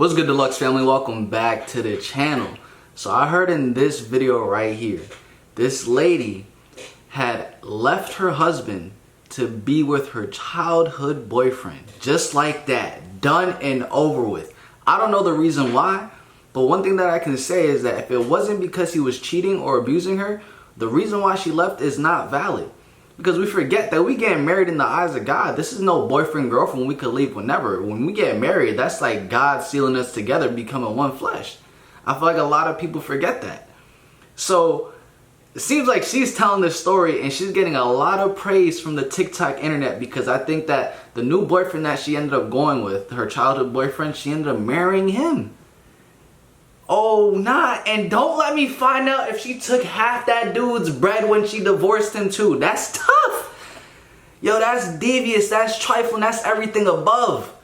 What's good, Deluxe family? Welcome back to the channel. So I heard in this video right here, this lady had left her husband to be with her childhood boyfriend. Just like that. Done and over with. I don't know the reason why, but one thing that I can say is that if it wasn't because he was cheating or abusing her, the reason why she left is not valid. Because we forget that we get married in the eyes of God. This is no boyfriend, girlfriend, we could leave whenever. When we get married, that's like God sealing us together, becoming one flesh. I feel like a lot of people forget that. So it seems like she's telling this story and she's getting a lot of praise from the TikTok internet, because I think that the new boyfriend that she ended up going with, her childhood boyfriend, she ended up marrying him. Oh, nah, and don't let me find out if she took half that dude's bread when she divorced him too. That's tough. Yo, that's devious, that's trifling, that's everything above.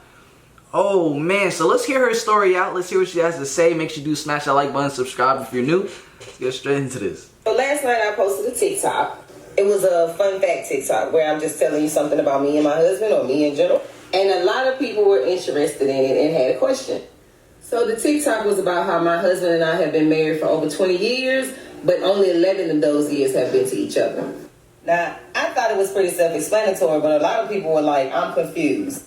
Oh man, so let's hear her story out. Let's hear what she has to say. Make sure you do smash that like button, subscribe if you're new. Let's get straight into this. So last night I posted a TikTok. It was a fun fact TikTok where I'm just telling you something about me and my husband, or me in general. And a lot of people were interested in it and had a question. So the TikTok was about how my husband and I have been married for over 20 years, but only 11 of those years have been to each other. Now, I thought it was pretty self-explanatory, but a lot of people were like, I'm confused.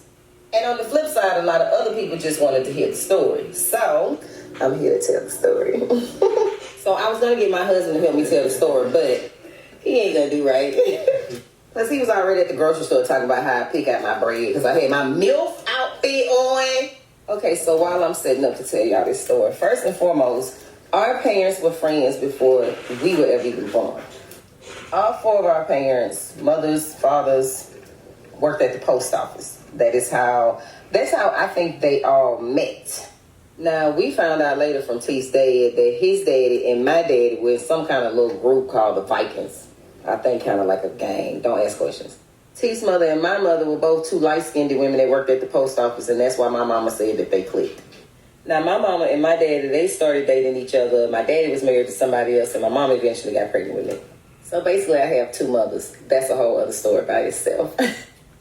And on the flip side, a lot of other people just wanted to hear the story. So, I'm here to tell the story. So I was going to get my husband to help me tell the story, but he ain't going to do right. Plus, he was already at the grocery store talking about how I pick out my bread because I had my MILF outfit on. Okay, so while I'm setting up to tell y'all this story, first and foremost, our parents were friends before we were ever even born. All four of our parents, mothers, fathers, worked at the post office. That's how I think they all met. Now, we found out later from T's dad that his daddy and my daddy were in some kind of little group called the Vikings. I think kind of like a gang. Don't ask questions. T's mother and my mother were both two light-skinned women that worked at the post office, and that's why my mama said that they clicked. Now, my mama and my daddy, they started dating each other. My daddy was married to somebody else, and my mama eventually got pregnant with me. So basically, I have two mothers. That's a whole other story by itself.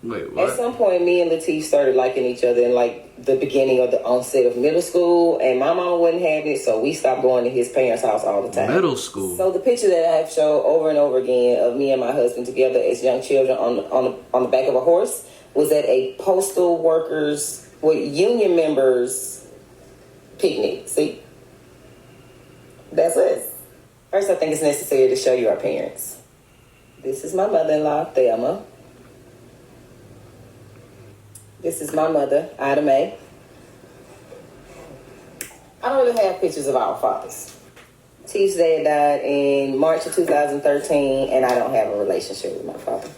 Wait, what? At some point, me and Latif started liking each other in like the beginning of the onset of middle school, and my mama wasn't having it, so we stopped going to his parents' house all the time. Middle school? So the picture that I have shown over and over again of me and my husband together as young children on the back of a horse was at a postal workers with union members picnic. See? That's us. First, I think it's necessary to show you our parents. This is my mother-in-law, Thelma. This is my mother, Ida Mae. I don't really have pictures of our fathers. T's dad died in March of 2013, and I don't have a relationship with my father.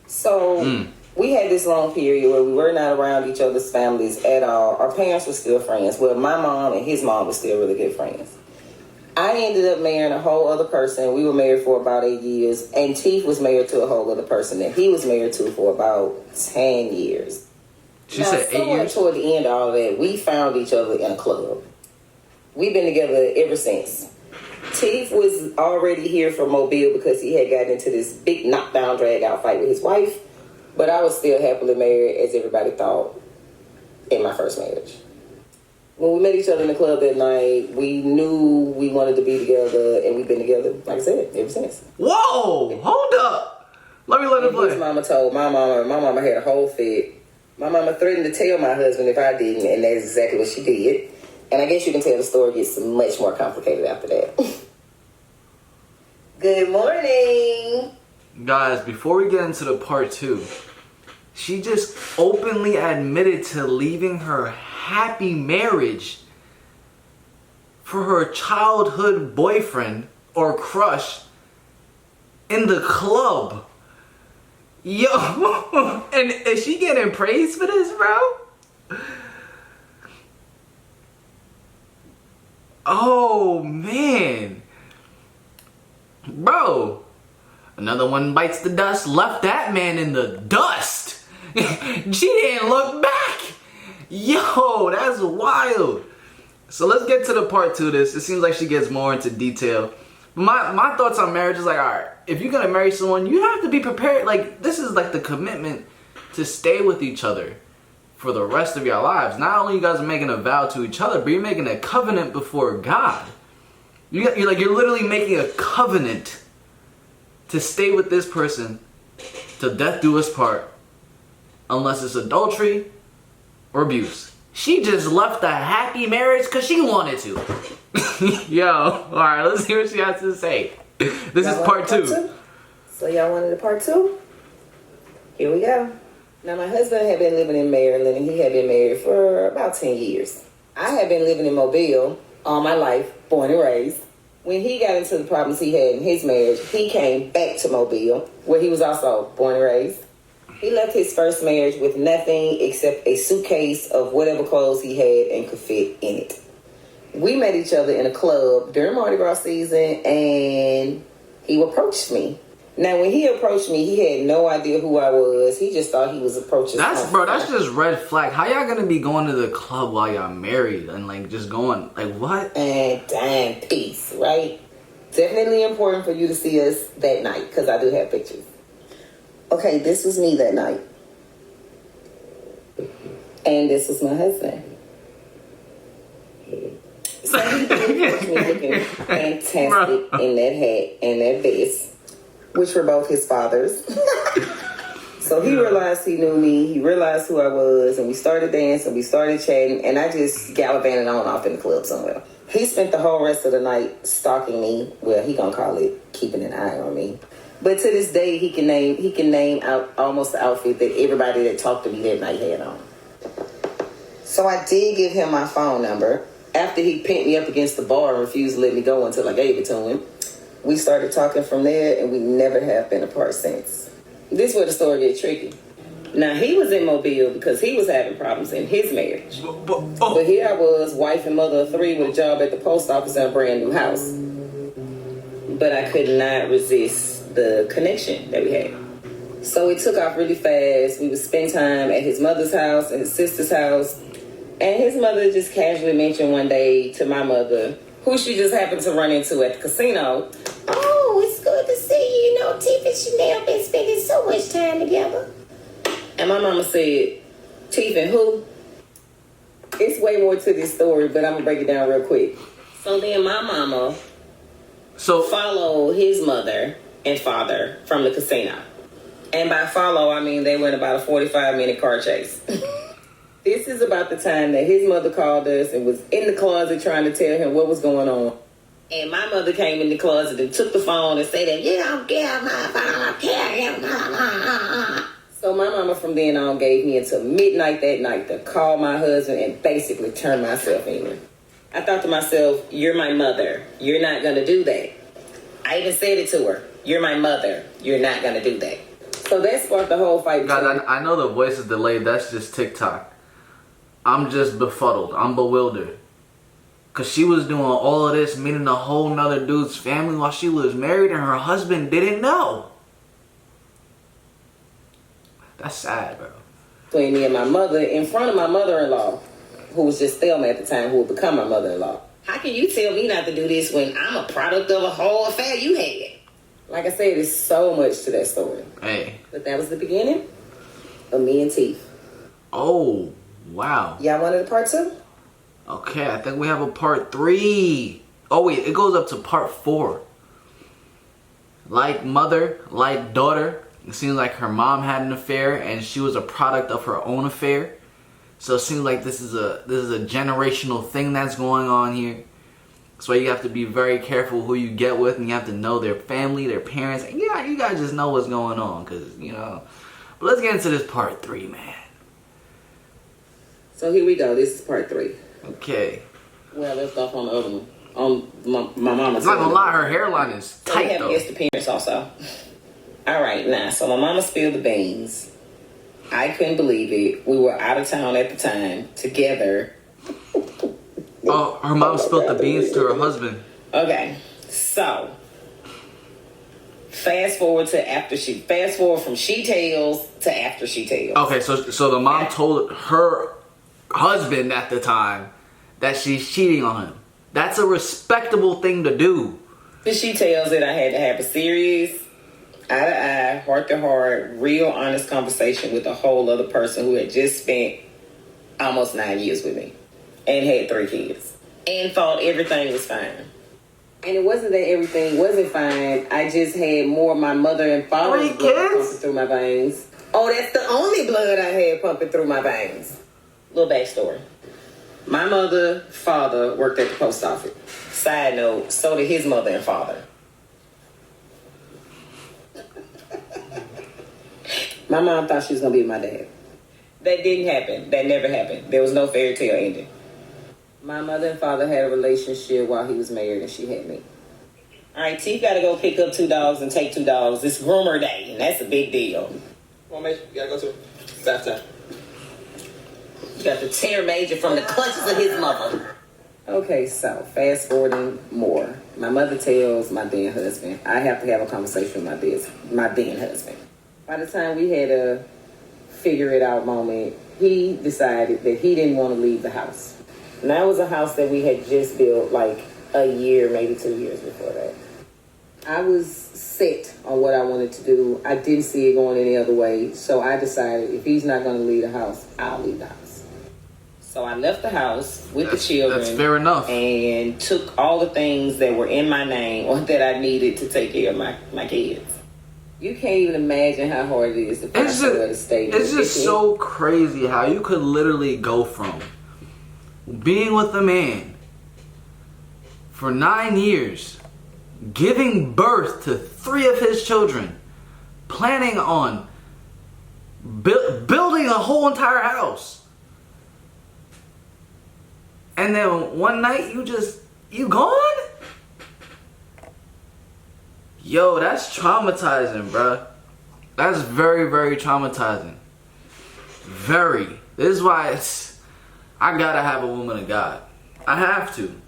So we had this long period where we were not around each other's families at all. Our parents were still friends. Well, my mom and his mom were still really good friends. I ended up marrying a whole other person. We were married for about 8 years, and Teef was married to a whole other person that he was married to for about 10 years. She said 8 years? Toward the end of all that, we found each other in a club. We've been together ever since. Teef was already here from Mobile because he had gotten into this big knockdown, drag-out fight with his wife, but I was still happily married, as everybody thought, in my first marriage. When we met each other in the club that night, we knew we wanted to be together, and we've been together, like I said, ever since. Whoa! Hold up! Let it play. His mama told my mama had a whole fit. My mama threatened to tell my husband if I didn't, and that's exactly what she did. And I guess you can tell the story gets much more complicated after that. Good morning! Guys, before we get into the part 2, she just openly admitted to leaving her happy marriage for her childhood boyfriend or crush in the club. Yo, and is she getting praise for this, bro? Oh, man. Bro, another one bites the dust, left that man in the dust. She didn't look back. Yo, that's wild. So let's get to the part 2 of this. It seems like she gets more into detail. My thoughts on marriage is like, alright, if you're gonna marry someone, you have to be prepared. Like, this is like the commitment to stay with each other for the rest of your lives. Not only you guys are making a vow to each other, but you're making a covenant before God. You're literally making a covenant to stay with this person till death do us part, unless it's adultery or abuse. She just left a happy marriage because she wanted to. Yo, alright, let's hear what she has to say. This is part two. So y'all wanted a part two? Here we go. Now my husband had been living in Maryland and he had been married for about 10 years. I had been living in Mobile all my life, born and raised. When he got into the problems he had in his marriage, he came back to Mobile, where he was also born and raised. He left his first marriage with nothing except a suitcase of whatever clothes he had and could fit in it. We met each other in a club during Mardi Gras season, and he approached me. Now, when he approached me, he had no idea who I was. He just thought he was approaching. That's just red flag. How y'all gonna be going to the club while y'all married and like just going like what? And damn peace, right? Definitely important for you to see us that night because I do have pictures. Okay, this was me that night, and this was my husband. So he did approach me looking fantastic in that hat and that vest, which were both his fathers. So he realized he knew me. He realized who I was, and we started dancing. We started chatting, and I just gallivanted on off in the club somewhere. He spent the whole rest of the night stalking me. Well, he gonna call it keeping an eye on me. But to this day, he can name out almost the outfit that everybody that talked to me that night had on. So I did give him my phone number. After he pinned me up against the bar and refused to let me go until I gave it to him, we started talking from there, and we never have been apart since. This is where the story gets tricky. Now, he was in Mobile because he was having problems in his marriage. But here I was, wife and mother of three with a job at the post office and a brand new house. But I could not resist the connection that we had. So it took off really fast. We would spend time at his mother's house and his sister's house. And his mother just casually mentioned one day to my mother, who she just happened to run into at the casino, "Oh, it's good to see you. You know, Tiff and Chanel been spending so much time together." And my mama said, "Tiff and who?" It's way more to this story, but I'm going to break it down real quick. So then my mama followed his mother and father from the casino. And by follow, I mean they went about a 45-minute car chase. This is about the time that his mother called us and was in the closet trying to tell him what was going on. And my mother came in the closet and took the phone and said that, "You don't get my phone, care." So my mama from then on gave me until midnight that night to call my husband and basically turn myself in. I thought to myself, "You're my mother. You're not going to do that." I even said it to her. "You're my mother. You're not going to do that." So that sparked the whole fight. Guys, I know the voice is delayed. That's just TikTok. I'm just befuddled. I'm bewildered. Because she was doing all of this, meeting a whole nother dude's family while she was married and her husband didn't know. That's sad, bro. Between me and my mother in front of my mother-in-law, who was just Thelma at the time, who would become my mother-in-law. How can you tell me not to do this when I'm a product of a whole affair you had? Like I said, there's so much to that story. Hey. But that was the beginning of me and Teeth. Oh, wow. Y'all wanted a part two? Okay, I think we have a part 3. Oh, wait, it goes up to part 4. Like mother, like daughter. It seems like her mom had an affair and she was a product of her own affair. So it seems like this is a generational thing that's going on here. That's why you have to be very careful who you get with, and you have to know their family, their parents. And yeah, you guys just know what's going on, because, you know. But let's get into this part 3, man. So here we go. This is part 3. Okay. Well, let's off on the other one. On my mama's. I'm not gonna lie, her hairline is tight, so we have though. guest appearance also. All right, now, so my mama spilled the beans. I couldn't believe it. We were out of town at the time, together. Oh, her mom spilled the beans to her husband. Okay, so fast forward from she tells to after she tells. Okay, so the mom told her husband at the time that she's cheating on him. That's a respectable thing to do. She tells it I had to have a serious, eye-to-eye, heart-to-heart, real honest conversation with a whole other person who had just spent almost 9 years with me and had 3 kids and thought everything was fine. And it wasn't that everything wasn't fine. I just had more of my mother and father's blood pumping through my veins. Oh, that's the only blood I had pumping through my veins. Little backstory. My mother, father worked at the post office. Side note, so did his mother and father. My mom thought she was going to be my dad. That didn't happen. That never happened. There was no fairy tale ending. My mother and father had a relationship while he was married and she had me. All right, T got to go pick up $2 and take $2. It's groomer day, and that's a big deal. Come on, Major. You got to go to bath time. You got to tear Major from the clutches of his mother. Okay, so fast forwarding more. My mother tells my then husband, I have to have a conversation with my then husband. By the time we had a figure it out moment, he decided that he didn't want to leave the house. And that was a house that we had just built like a year, maybe 2 years before that. I was set on what I wanted to do. I didn't see it going any other way. So I decided if he's not going to leave the house, I'll leave the house. So I left the house with the children. That's fair enough. And took all the things that were in my name or that I needed to take care of my kids. You can't even imagine how hard it is to find somewhere to stay. It's just so crazy how you could literally go from being with a man for 9 years, giving birth to 3 of his children, planning on building a whole entire house, and then one night you gone? Yo, that's traumatizing, bruh. That's very, very traumatizing. Very. This is why I gotta have a woman of God. I have to.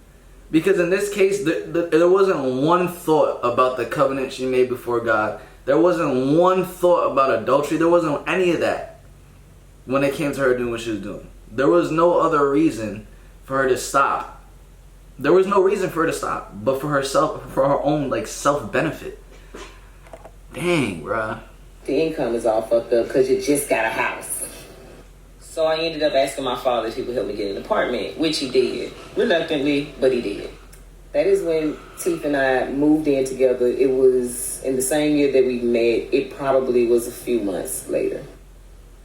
Because in this case, there wasn't one thought about the covenant she made before God. There wasn't one thought about adultery. There wasn't any of that when it came to her doing what she was doing. There was no other reason for her to stop. There was no reason for her to stop, but for herself, for her own like self-benefit. Dang, bruh. The income is all fucked up because you just got a house. So I ended up asking my father if he would help me get an apartment, which he did. Reluctantly, but he did. That is when Teef and I moved in together. It was in the same year that we met. It probably was a few months later.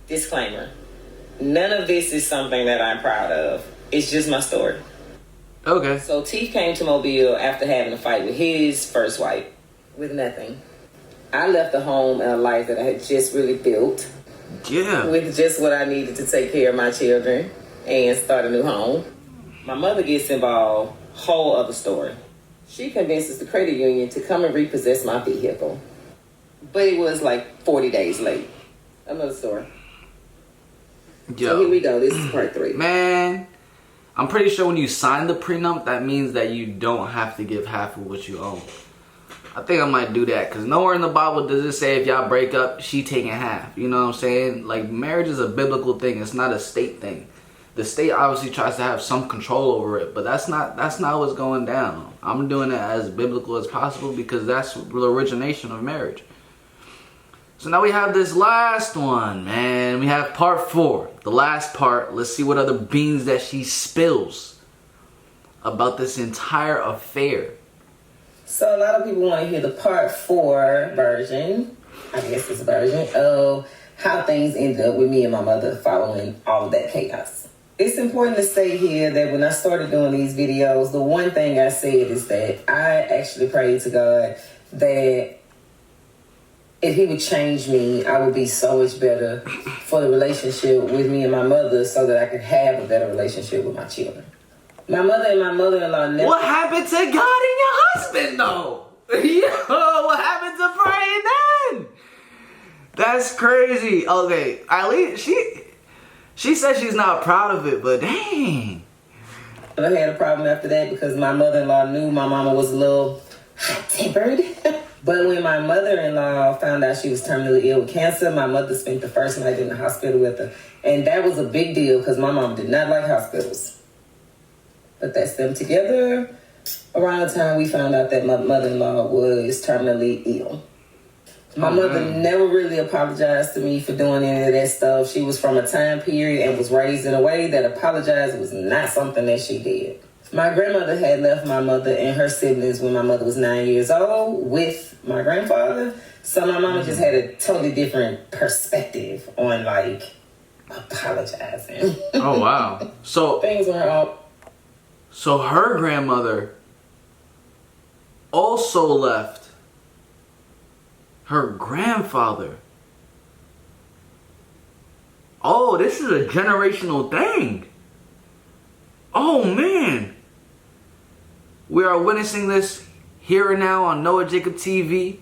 Disclaimer. None of this is something that I'm proud of. It's just my story. Okay. So Teef came to Mobile after having a fight with his first wife with nothing. I left a home and a life that I had just really built. Yeah. With just what I needed to take care of my children and start a new home. My mother gets involved. Whole other story. She convinces the credit union to come and repossess my vehicle. But it was like 40 days late. Another story. Yo. So here we go. This is part 3. Man, I'm pretty sure when you sign the prenup, that means that you don't have to give half of what you own. I think I might do that, because nowhere in the Bible does it say if y'all break up, she taking half. You know what I'm saying? Like, marriage is a biblical thing. It's not a state thing. The state obviously tries to have some control over it, but that's not what's going down. I'm doing it as biblical as possible because that's the origination of marriage. So now we have this last one, man. We have part 4, the last part. Let's see what other beans that she spills about this entire affair. So a lot of people want to hear the part 4 version, I guess it's a version, of how things ended up with me and my mother following all of that chaos. It's important to say here that when I started doing these videos, the one thing I said is that I actually prayed to God that if he would change me, I would be so much better for the relationship with me and my mother so that I could have a better relationship with my children. My mother and my mother-in-law never... What happened to God and your husband, though? Yo, what happened to praying then? That's crazy. Okay, at least she said she's not proud of it, but dang. I had a problem after that because my mother-in-law knew my mama was a little hot-tempered. But when my mother-in-law found out she was terminally ill with cancer, my mother spent the first night in the hospital with her. And that was a big deal because my mom did not like hospitals. But that's them together. Around the time we found out that my mother-in-law was terminally ill. My mother never really apologized to me for doing any of that stuff. She was from a time period and was raised in a way that apologizing was not something that she did. My grandmother had left my mother and her siblings when my mother was 9 years old with my grandfather. So my mama just had a totally different perspective on, like, apologizing. Oh, wow. So things weren't all... So her grandmother also left her grandfather. Oh, this is a generational thing. Oh, man. We are witnessing this here and now on Noah Jacob TV.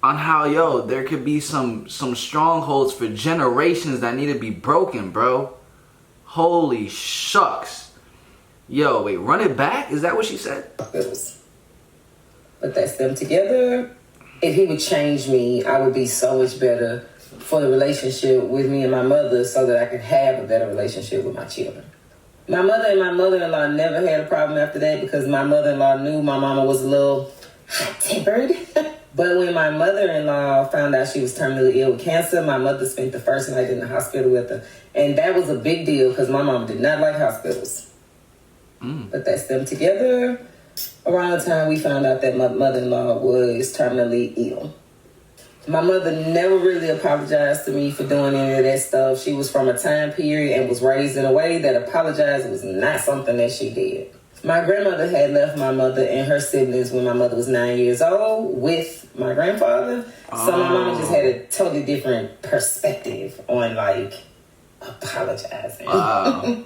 On how, yo, there could be some strongholds for generations that need to be broken, bro. Holy shucks. Yo, wait, run it back? Is that what she said? But that's them together. If he would change me, I would be so much better for the relationship with me and my mother so that I could have a better relationship with my children. My mother and my mother-in-law never had a problem after that because my mother-in-law knew my mama was a little hot-tempered. But when my mother-in-law found out she was terminally ill with cancer, my mother spent the first night in the hospital with her. And that was a big deal because my mom did not like hospitals. But that's them together. Around the time we found out that my mother-in-law was terminally ill. My mother never really apologized to me for doing any of that stuff. She was from a time period and was raised in a way that apologizing was not something that she did. My grandmother had left my mother and her siblings when my mother was 9 years old with my grandfather. So my mama just had a totally different perspective on, like, apologizing. Wow.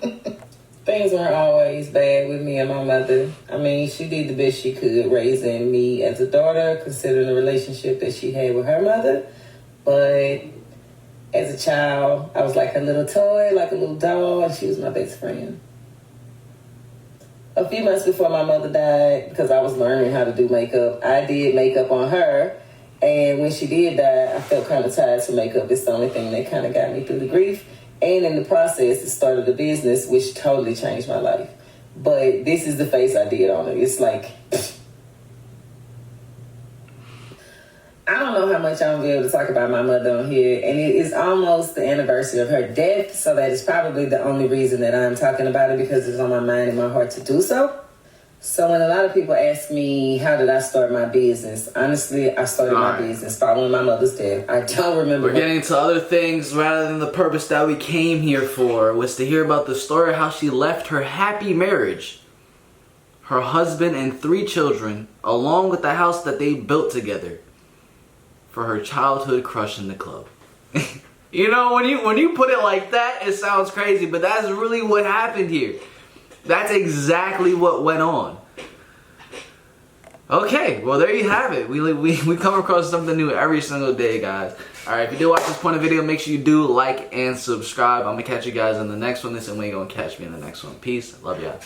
Things weren't always bad with me and my mother. I mean, she did the best she could raising me as a daughter, considering the relationship that she had with her mother. But as a child, I was like her little toy, like a little doll, and she was my best friend. A few months before my mother died, because I was learning how to do makeup, I did makeup on her. And when she did die, I felt kind of tired to makeup. It's the only thing that kind of got me through the grief. And in the process, it started a business, which totally changed my life. But this is the face I did on it. It's like, I don't know how much I'm going to be able to talk about my mother on here. And it is almost the anniversary of her death. So that is probably the only reason that I'm talking about it, because it's on my mind and my heart to do so. So when a lot of people ask me, how did I start my business? Honestly, I started my business following my mother's death. I don't remember. We're getting into other things rather than the purpose that we came here for, was to hear about the story of how she left her happy marriage, her husband and 3 children, along with the house that they built together, for her childhood crush in the club. You know, when you put it like that, it sounds crazy, but that's really what happened here. That's exactly what went on. Okay, well there you have it. We come across something new every single day, guys. Alright, if you did watch this point of video, make sure you do like and subscribe. I'm going to catch you guys in the next one. This is when you're going to catch me in the next one. Peace. Love y'all.